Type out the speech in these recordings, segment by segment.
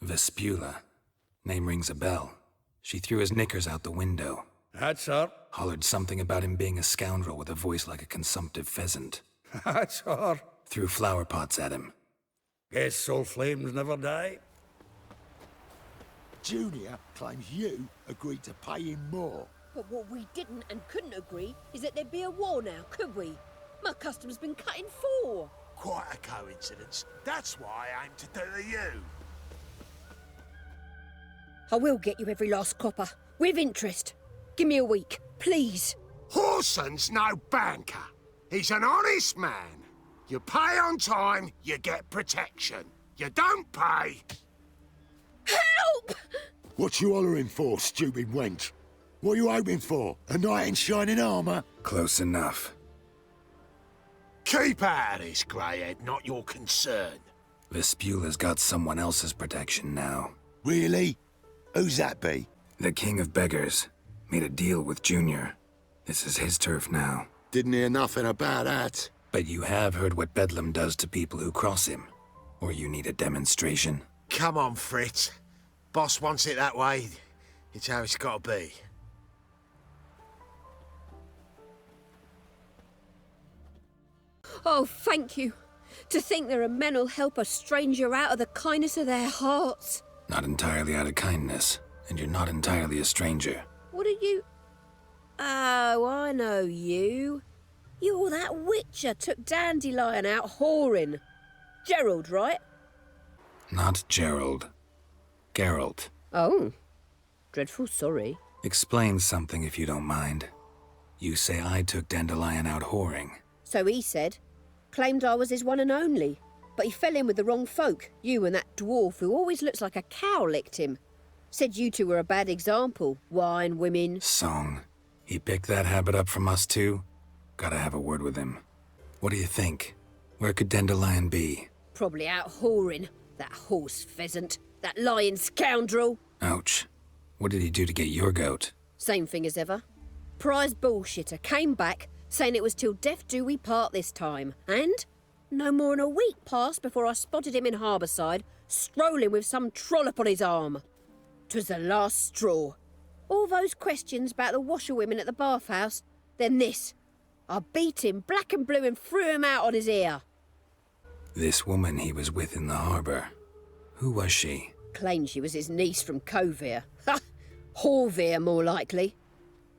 Vespula. Name rings a bell. She threw his knickers out the window. That's her. Hollered something about him being a scoundrel with a voice like a consumptive pheasant. That's her. Threw flower pots at him. Guess soul flames never die. Junior claims you agreed to pay him more. But what we didn't and couldn't agree is that there'd be a war now, could we? My custom's been cut in four. Quite a coincidence. That's why I aim to do to you. I will get you every last copper, with interest. Give me a week, please. Horson's no banker. He's an honest man. You pay on time, you get protection. You don't pay... Help! What you hollering for, stupid wench? What are you hoping for? A knight in shining armour? Close enough. Keep out of this, greyhead, not your concern. Vespula's got someone else's protection now. Really? Who's that be? The King of Beggars. Made a deal with Junior. This is his turf now. Didn't hear nothing about that. But you have heard what Bedlam does to people who cross him. Or you need a demonstration? Come on, Fritz. Boss wants it that way. It's how it's got to be. Oh, thank you. To think there are men who'll help a stranger out of the kindness of their hearts. Not entirely out of kindness, and you're not entirely a stranger. What are you... Oh, I know you. You're that witcher took Dandelion out whoring. Geralt, right? Not Gerald. Geralt. Oh. Dreadful sorry. Explain something if you don't mind. You say I took Dandelion out whoring. So he said. Claimed I was his one and only. But he fell in with the wrong folk. You and that dwarf who always looks like a cow licked him. Said you two were a bad example. Wine, women... Song. He picked that habit up from us too? Gotta have a word with him. What do you think? Where could Dandelion be? Probably out whoring. That horse pheasant. That lying scoundrel. Ouch. What did he do to get your goat? Same thing as ever. Prize bullshitter came back, saying it was till death do we part this time. And no more than a week passed before I spotted him in Harbourside, strolling with some trollop on his arm. 'Twas the last straw. All those questions about the washerwomen at the bathhouse, then this. I beat him black and blue and threw him out on his ear. This woman he was with in the harbour. Who was she? Claimed she was his niece from Covere. Ha! Horvere, more likely.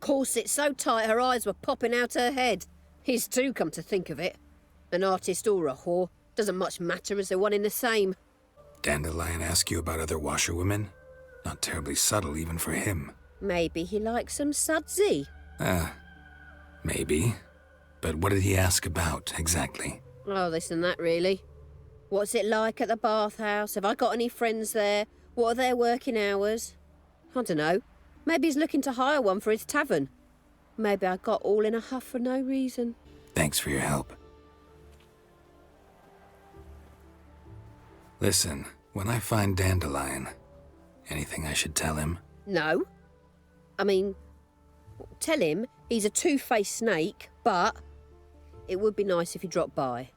Corset so tight her eyes were popping out her head. His too, come to think of it. An artist or a whore doesn't much matter as they're one in the same. Dandelion ask you about other washerwomen? Not terribly subtle even for him. Maybe he likes some sudsy. Maybe. But what did he ask about, exactly? Oh, this and that, really. What's it like at the bathhouse? Have I got any friends there? What are their working hours? I don't know. Maybe he's looking to hire one for his tavern. Maybe I got all in a huff for no reason. Thanks for your help. Listen, when I find Dandelion, anything I should tell him? No. I mean, tell him he's a two-faced snake, but it would be nice if he dropped by.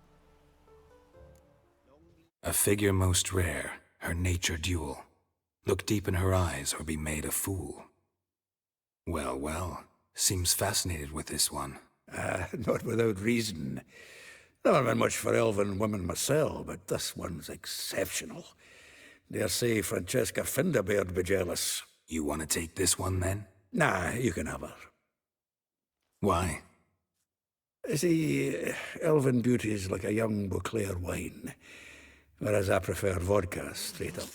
A figure most rare, her nature dual. Look deep in her eyes or be made a fool. Well, well, seems fascinated with this one. Not without reason. Never been much for elven women myself, but this one's exceptional. Dare say Francesca Finderbeard'd be jealous. You want to take this one, then? Nah, you can have her. Why? See, elven beauty is like a young Beauclair wine, whereas I prefer vodka straight up.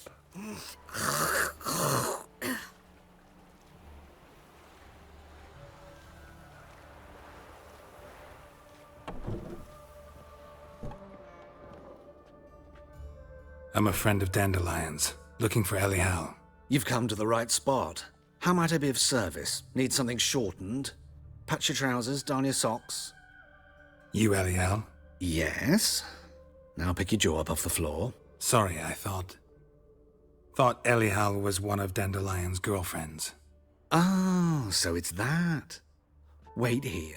I'm a friend of Dandelion's, looking for Elial. You've come to the right spot. How might I be of service? Need something shortened? Patch your trousers, darn your socks. You Elial? Yes. Now pick your jaw up off the floor. Sorry, I thought Elial was one of Dandelion's girlfriends. Oh, so it's that. Wait here.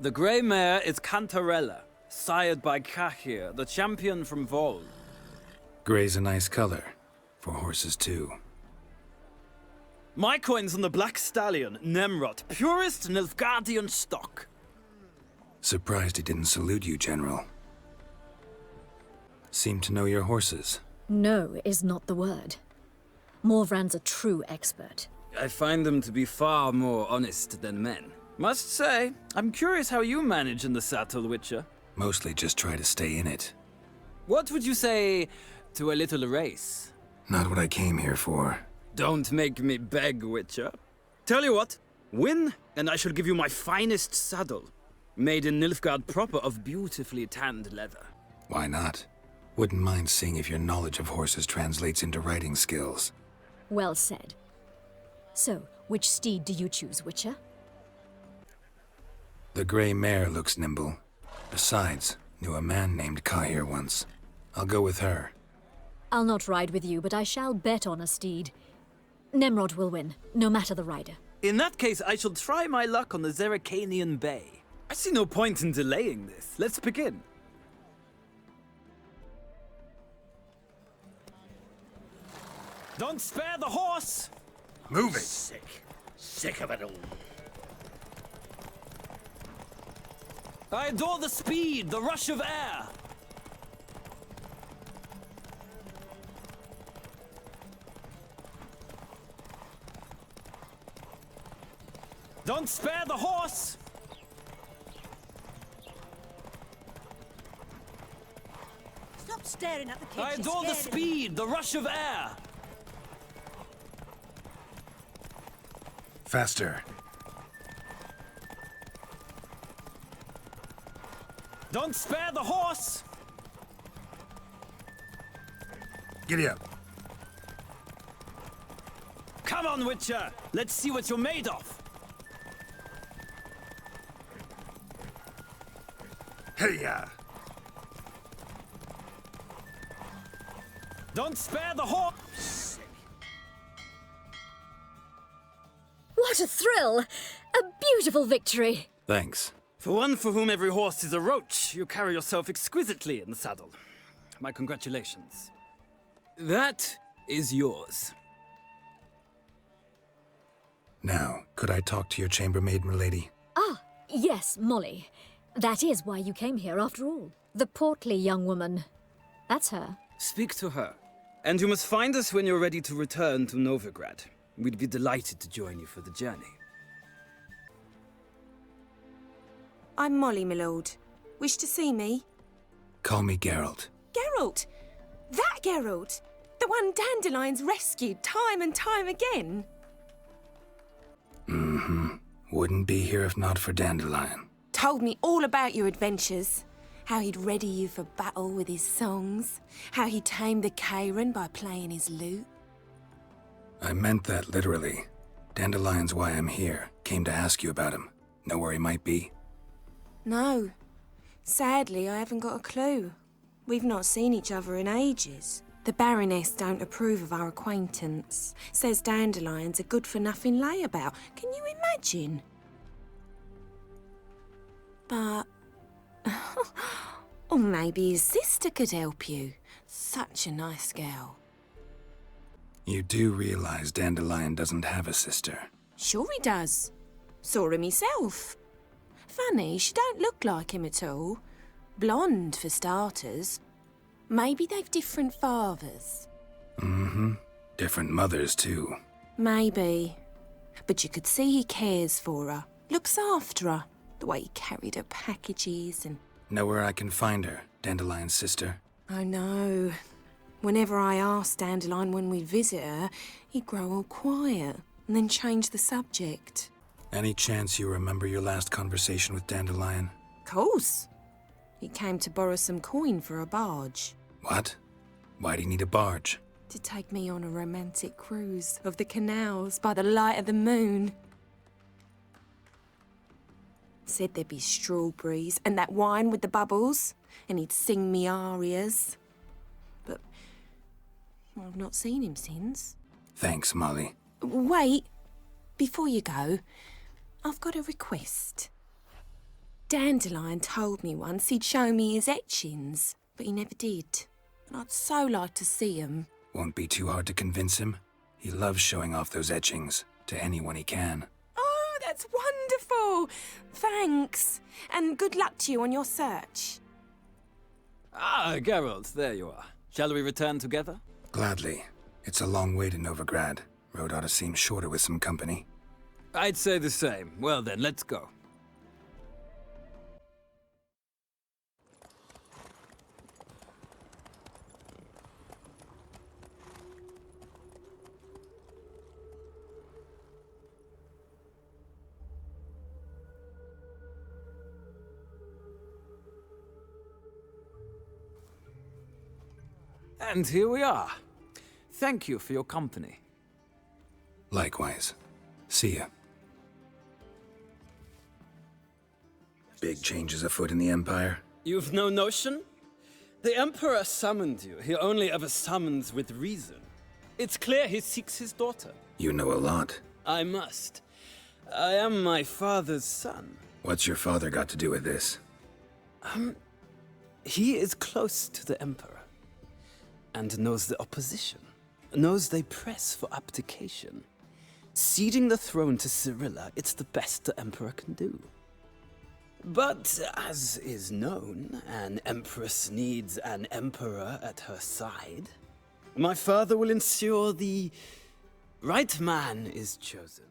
The grey mare is Cantarella, sired by Kahir, the champion from Vol. Gray's a nice color. For horses, too. My coin's on the Black Stallion, Nemrod, purest Nilfgaardian stock. Surprised he didn't salute you, General. Seem to know your horses. No is not the word. Morvran's a true expert. I find them to be far more honest than men. Must say, I'm curious how you manage in the saddle, Witcher. Mostly just try to stay in it. What would you say to a little race? Not what I came here for. Don't make me beg, Witcher. Tell you what, win, and I shall give you my finest saddle. Made in Nilfgaard proper of beautifully tanned leather. Why not? Wouldn't mind seeing if your knowledge of horses translates into riding skills. Well said. So, which steed do you choose, Witcher? The gray mare looks nimble. Besides, knew a man named Kahir once. I'll go with her. I'll not ride with you, but I shall bet on a steed. Nemrod will win, no matter the rider. In that case, I shall try my luck on the Zeracanian Bay. I see no point in delaying this. Let's begin. Don't spare the horse! Move it! Sick of it all. I adore the speed, the rush of air. Don't spare the horse! Stop staring at the kids. I you're adore the scaring me. speed, the rush of air. Faster. Don't spare the horse! Giddy up. Come on, Witcher! Let's see what you're made of! Hey-ya! Don't spare the horse! What a thrill! A beautiful victory! Thanks. For one for whom every horse is a roach, you carry yourself exquisitely in the saddle. My congratulations. That is yours. Now, could I talk to your chambermaid, milady? Ah, yes, Molly. That is why you came here, after all. The portly young woman. That's her. Speak to her. And you must find us when you're ready to return to Novigrad. We'd be delighted to join you for the journey. I'm Molly, my lord. Wish to see me? Call me Geralt. Geralt! That Geralt! The one Dandelion's rescued time and time again! Mm-hmm. Wouldn't be here if not for Dandelion. Told me all about your adventures. How he'd ready you for battle with his songs. How he tamed the Kairan by playing his lute. I meant that literally. Dandelion's why I'm here. Came to ask you about him. Know where he might be? No. Sadly, I haven't got a clue. We've not seen each other in ages. The Baroness don't approve of our acquaintance. Says Dandelion's a good-for-nothing layabout. Can you imagine? But... or maybe his sister could help you. Such a nice girl. You do realize Dandelion doesn't have a sister. Sure he does. Saw him himself. Funny, she don't look like him at all. Blonde, for starters. Maybe they've different fathers. Mm-hmm. Different mothers, too. Maybe. But you could see he cares for her. Looks after her. The way he carried her packages and... Know where I can find her, Dandelion's sister? I know. Whenever I asked Dandelion when we'd visit her, he'd grow all quiet and then change the subject. Any chance you remember your last conversation with Dandelion? Course. He came to borrow some coin for a barge. What? Why'd he need a barge? To take me on a romantic cruise of the canals by the light of the moon. Said there'd be strawberries and that wine with the bubbles, and he'd sing me arias. But I've not seen him since. Thanks, Molly. Wait, before you go, I've got a request. Dandelion told me once he'd show me his etchings, but he never did. And I'd so like to see 'em. Won't be too hard to convince him. He loves showing off those etchings to anyone he can. Oh, that's wonderful! Thanks. And good luck to you on your search. Ah, Geralt, there you are. Shall we return together? Gladly. It's a long way to Novigrad. Road ought to seem shorter with some company. I'd say the same. Well then, let's go. And here we are. Thank you for your company. Likewise. See ya. Big changes afoot in the Empire? You've no notion? The Emperor summoned you. He only ever summons with reason. It's clear he seeks his daughter. You know a lot. I must. I am my father's son. What's your father got to do with this? He is close to the Emperor. And knows the opposition. Knows they press for abdication. Ceding the throne to Cyrilla, it's the best the Emperor can do. But, as is known, an Empress needs an Emperor at her side. My father will ensure the right man is chosen.